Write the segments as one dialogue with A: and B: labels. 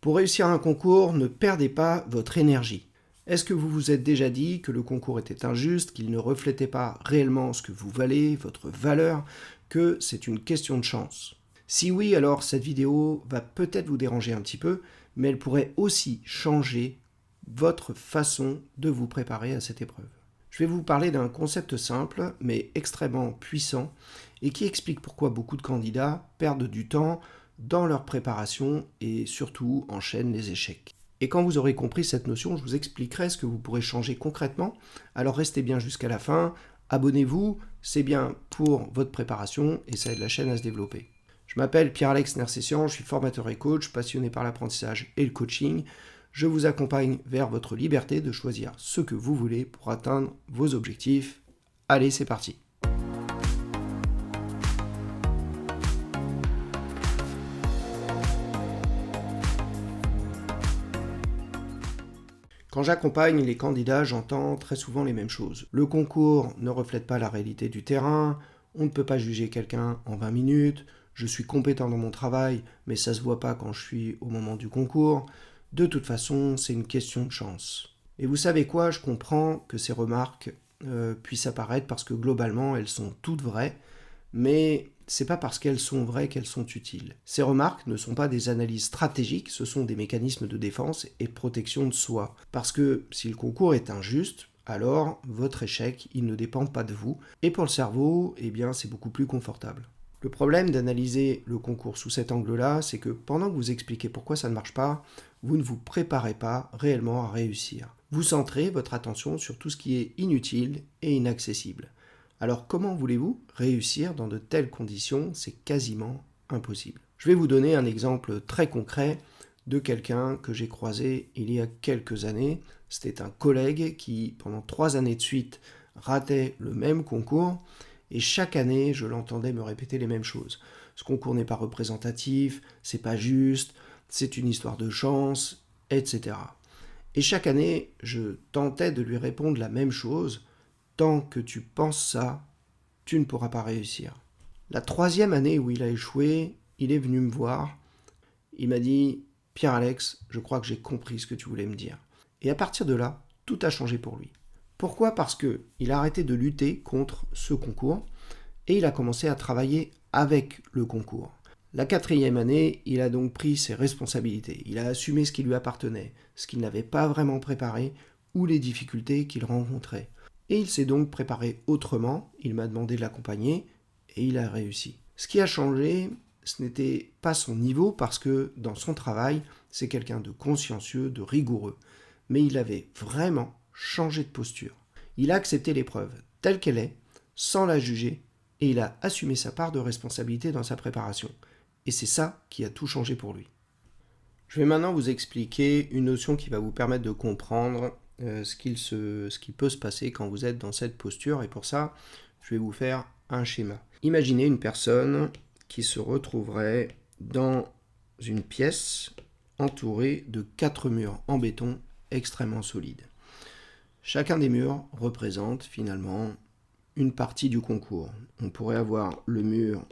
A: Pour réussir un concours, ne perdez pas votre énergie. Est-ce que vous vous êtes déjà dit que le concours était injuste, qu'il ne reflétait pas réellement ce que vous valez, votre valeur, que c'est une question de chance? Si oui, alors cette vidéo va peut-être vous déranger un petit peu, mais elle pourrait aussi changer votre façon de vous préparer à cette épreuve. Je vais vous parler d'un concept simple, mais extrêmement puissant, et qui explique pourquoi beaucoup de candidats perdent du temps dans leur préparation et surtout enchaînent les échecs. Et quand vous aurez compris cette notion, je vous expliquerai ce que vous pourrez changer concrètement. Alors restez bien jusqu'à la fin, abonnez-vous, c'est bien pour votre préparation et ça aide la chaîne à se développer. Je m'appelle Pierre-Alex Nersessian, je suis formateur et coach, passionné par l'apprentissage et le coaching. Je vous accompagne vers votre liberté de choisir ce que vous voulez pour atteindre vos objectifs. Allez, c'est parti! Quand j'accompagne les candidats, j'entends très souvent les mêmes choses. Le concours ne reflète pas la réalité du terrain, on ne peut pas juger quelqu'un en 20 minutes, je suis compétent dans mon travail, mais ça ne se voit pas quand je suis au moment du concours. De toute façon, c'est une question de chance. Et vous savez quoi, je comprends que ces remarques puissent apparaître parce que globalement, elles sont toutes vraies, mais c'est pas parce qu'elles sont vraies qu'elles sont utiles. Ces remarques ne sont pas des analyses stratégiques, ce sont des mécanismes de défense et de protection de soi. Parce que si le concours est injuste, alors votre échec, il ne dépend pas de vous. Et pour le cerveau, eh bien, c'est beaucoup plus confortable. Le problème d'analyser le concours sous cet angle-là, c'est que pendant que vous expliquez pourquoi ça ne marche pas, vous ne vous préparez pas réellement à réussir. Vous centrez votre attention sur tout ce qui est inutile et inaccessible. Alors comment voulez-vous réussir dans de telles conditions? C'est quasiment impossible. Je vais vous donner un exemple très concret de quelqu'un que j'ai croisé il y a quelques années. C'était un collègue qui, pendant 3 années de suite, ratait le même concours et chaque année, je l'entendais me répéter les mêmes choses. Ce concours n'est pas représentatif, c'est pas juste, c'est une histoire de chance, etc. Et chaque année, je tentais de lui répondre la même chose. Tant que tu penses ça, tu ne pourras pas réussir. La 3e année où il a échoué, il est venu me voir. Il m'a dit « Pierre-Alex, je crois que j'ai compris ce que tu voulais me dire. » Et à partir de là, tout a changé pour lui. Pourquoi? Parce qu'il a arrêté de lutter contre ce concours et il a commencé à travailler avec le concours. La 4e année, il a donc pris ses responsabilités. Il a assumé ce qui lui appartenait, ce qu'il n'avait pas vraiment préparé ou les difficultés qu'il rencontrait. Et il s'est donc préparé autrement, il m'a demandé de l'accompagner et il a réussi. Ce qui a changé, ce n'était pas son niveau parce que dans son travail, c'est quelqu'un de consciencieux, de rigoureux. Mais il avait vraiment changé de posture. Il a accepté l'épreuve telle qu'elle est, sans la juger, et il a assumé sa part de responsabilité dans sa préparation. Et c'est ça qui a tout changé pour lui. Je vais maintenant vous expliquer une notion qui va vous permettre de comprendre ce qui peut se passer quand vous êtes dans cette posture. Et pour ça, je vais vous faire un schéma. Imaginez une personne qui se retrouverait dans une pièce entourée de 4 murs en béton extrêmement solides. Chacun des murs représente finalement une partie du concours. On pourrait avoir le mur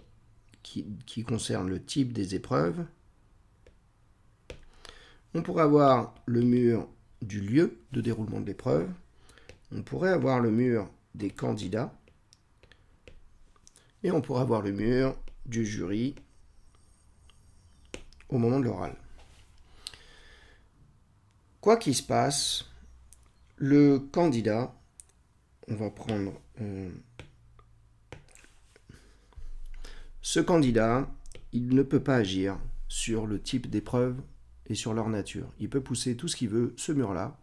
A: qui concerne le type des épreuves. On pourrait avoir le mur du lieu de déroulement de l'épreuve. On pourrait avoir le mur des candidats. Et on pourrait avoir le mur du jury au moment de l'oral. Quoi qu'il se passe, le candidat, on va prendre ce candidat, il ne peut pas agir sur le type d'épreuve et sur leur nature. Il peut pousser tout ce qu'il veut, ce mur-là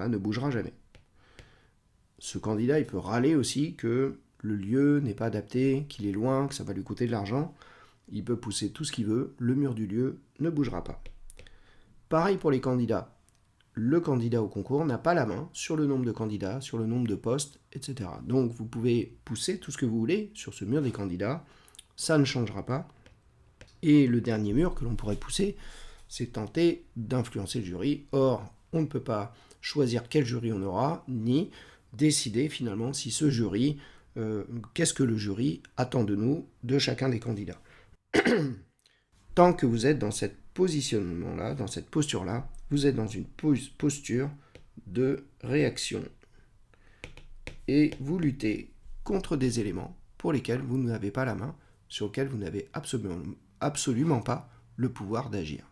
A: ne bougera jamais. Ce candidat, il peut râler aussi que le lieu n'est pas adapté, qu'il est loin, que ça va lui coûter de l'argent. Il peut pousser tout ce qu'il veut, le mur du lieu ne bougera pas. Pareil pour les candidats. Le candidat au concours n'a pas la main sur le nombre de candidats, sur le nombre de postes, etc. Donc vous pouvez pousser tout ce que vous voulez sur ce mur des candidats, ça ne changera pas. Et le dernier mur que l'on pourrait pousser, c'est tenter d'influencer le jury. Or, on ne peut pas choisir quel jury on aura, ni décider finalement si ce jury, qu'est-ce que le jury attend de nous, de chacun des candidats. Tant que vous êtes dans ce positionnement-là, dans cette posture-là, vous êtes dans une posture de réaction. Et vous luttez contre des éléments pour lesquels vous n'avez pas la main, sur lesquels vous n'avez absolument pas le pouvoir d'agir.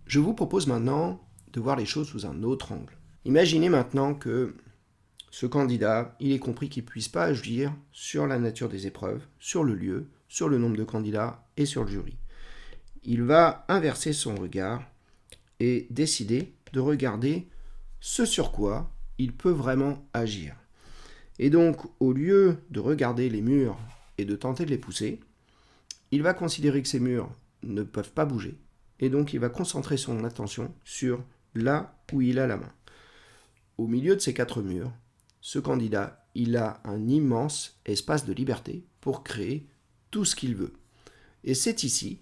A: Je vous propose maintenant de voir les choses sous un autre angle. Imaginez maintenant que ce candidat, il ait compris qu'il ne puisse pas agir sur la nature des épreuves, sur le lieu, sur le nombre de candidats et sur le jury. Il va inverser son regard et décider de regarder ce sur quoi il peut vraiment agir. Et donc, au lieu de regarder les murs et de tenter de les pousser, il va considérer que ces murs ne peuvent pas bouger, et donc il va concentrer son attention sur là où il a la main. Au milieu de ces 4 murs, ce candidat, il a un immense espace de liberté pour créer tout ce qu'il veut. Et c'est ici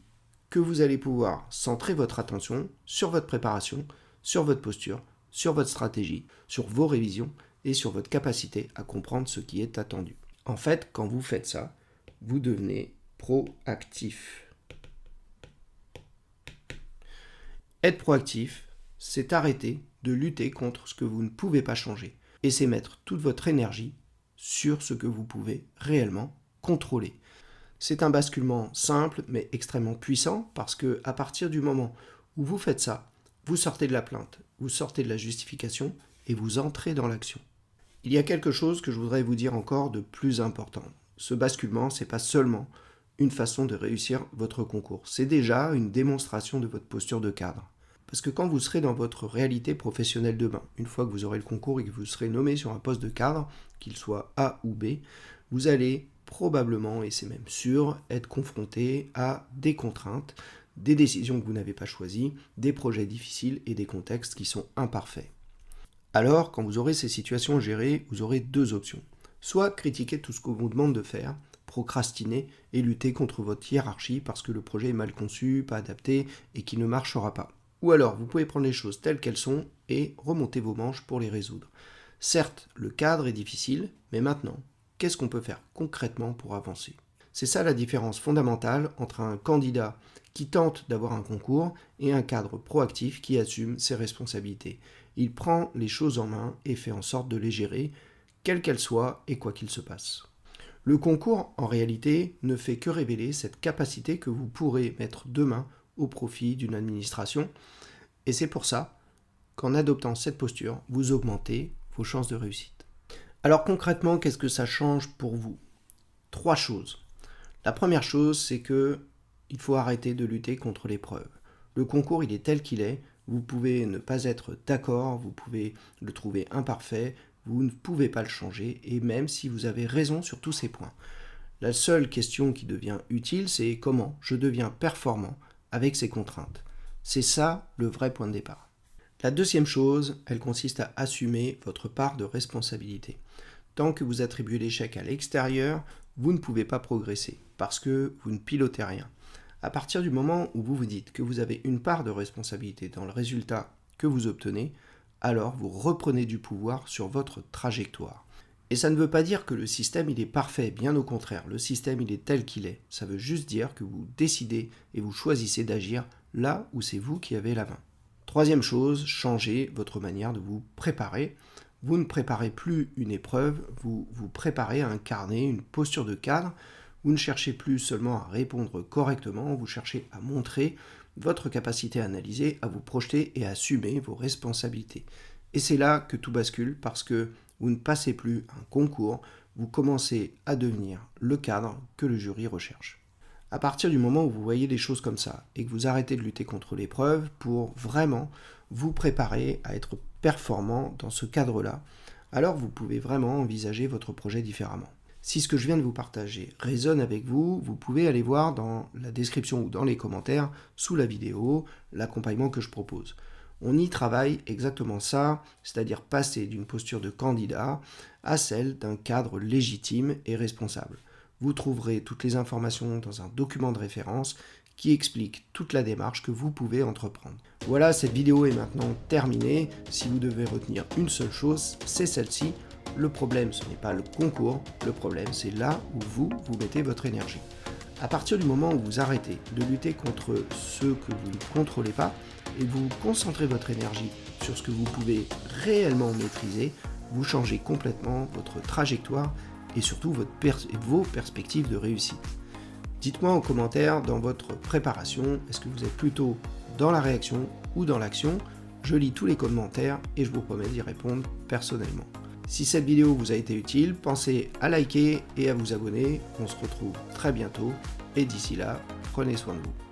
A: que vous allez pouvoir centrer votre attention sur votre préparation, sur votre posture, sur votre stratégie, sur vos révisions et sur votre capacité à comprendre ce qui est attendu. En fait, quand vous faites ça, vous devenez proactif. Être proactif, c'est arrêter de lutter contre ce que vous ne pouvez pas changer et c'est mettre toute votre énergie sur ce que vous pouvez réellement contrôler. C'est un basculement simple mais extrêmement puissant parce que à partir du moment où vous faites ça, vous sortez de la plainte, vous sortez de la justification et vous entrez dans l'action. Il y a quelque chose que je voudrais vous dire encore de plus important. Ce basculement, ce n'est pas seulement une façon de réussir votre concours. C'est déjà une démonstration de votre posture de cadre. Parce que quand vous serez dans votre réalité professionnelle demain, une fois que vous aurez le concours et que vous serez nommé sur un poste de cadre, qu'il soit A ou B, vous allez probablement, et c'est même sûr, être confronté à des contraintes, des décisions que vous n'avez pas choisies, des projets difficiles et des contextes qui sont imparfaits. Alors, quand vous aurez ces situations gérées, vous aurez 2 options. Soit critiquer tout ce qu'on vous demande de faire, procrastiner et lutter contre votre hiérarchie parce que le projet est mal conçu, pas adapté et qui ne marchera pas. Ou alors, vous pouvez prendre les choses telles qu'elles sont et remonter vos manches pour les résoudre. Certes, le cadre est difficile, mais maintenant, qu'est-ce qu'on peut faire concrètement pour avancer ? C'est ça la différence fondamentale entre un candidat qui tente d'avoir un concours et un cadre proactif qui assume ses responsabilités. Il prend les choses en main et fait en sorte de les gérer, quelles qu'elles soient et quoi qu'il se passe. Le concours, en réalité, ne fait que révéler cette capacité que vous pourrez mettre demain au profit d'une administration. Et c'est pour ça qu'en adoptant cette posture, vous augmentez vos chances de réussite. Alors concrètement, qu'est-ce que ça change pour vous ? 3 choses. La première chose, c'est que il faut arrêter de lutter contre l'épreuve. Le concours, il est tel qu'il est. Vous pouvez ne pas être d'accord, vous pouvez le trouver imparfait, vous ne pouvez pas le changer, et même si vous avez raison sur tous ces points. La seule question qui devient utile, c'est comment je deviens performant avec ces contraintes. C'est ça le vrai point de départ. La deuxième chose, elle consiste à assumer votre part de responsabilité. Tant que vous attribuez l'échec à l'extérieur, vous ne pouvez pas progresser, parce que vous ne pilotez rien. À partir du moment où vous vous dites que vous avez une part de responsabilité dans le résultat que vous obtenez, alors vous reprenez du pouvoir sur votre trajectoire. Et ça ne veut pas dire que le système il est parfait, bien au contraire, le système il est tel qu'il est. Ça veut juste dire que vous décidez et vous choisissez d'agir là où c'est vous qui avez la main. Troisième chose, changez votre manière de vous préparer. Vous ne préparez plus une épreuve, vous vous préparez à incarner une posture de cadre. Vous ne cherchez plus seulement à répondre correctement, vous cherchez à montrer votre capacité à analyser, à vous projeter et à assumer vos responsabilités. Et c'est là que tout bascule parce que vous ne passez plus un concours, vous commencez à devenir le cadre que le jury recherche. À partir du moment où vous voyez les choses comme ça et que vous arrêtez de lutter contre l'épreuve pour vraiment vous préparer à être performant dans ce cadre-là, alors vous pouvez vraiment envisager votre projet différemment. Si ce que je viens de vous partager résonne avec vous, vous pouvez aller voir dans la description ou dans les commentaires sous la vidéo l'accompagnement que je propose. On y travaille exactement ça, c'est-à-dire passer d'une posture de candidat à celle d'un cadre légitime et responsable. Vous trouverez toutes les informations dans un document de référence qui explique toute la démarche que vous pouvez entreprendre. Voilà, cette vidéo est maintenant terminée. Si vous devez retenir une seule chose, c'est celle-ci. Le problème, ce n'est pas le concours, le problème, c'est là où vous mettez votre énergie. À partir du moment où vous arrêtez de lutter contre ceux que vous ne contrôlez pas et que vous concentrez votre énergie sur ce que vous pouvez réellement maîtriser, vous changez complètement votre trajectoire et surtout vos perspectives de réussite. Dites-moi en commentaire dans votre préparation, est-ce que vous êtes plutôt dans la réaction ou dans l'action? Je lis tous les commentaires et je vous promets d'y répondre personnellement. Si cette vidéo vous a été utile, pensez à liker et à vous abonner. On se retrouve très bientôt et d'ici là, prenez soin de vous.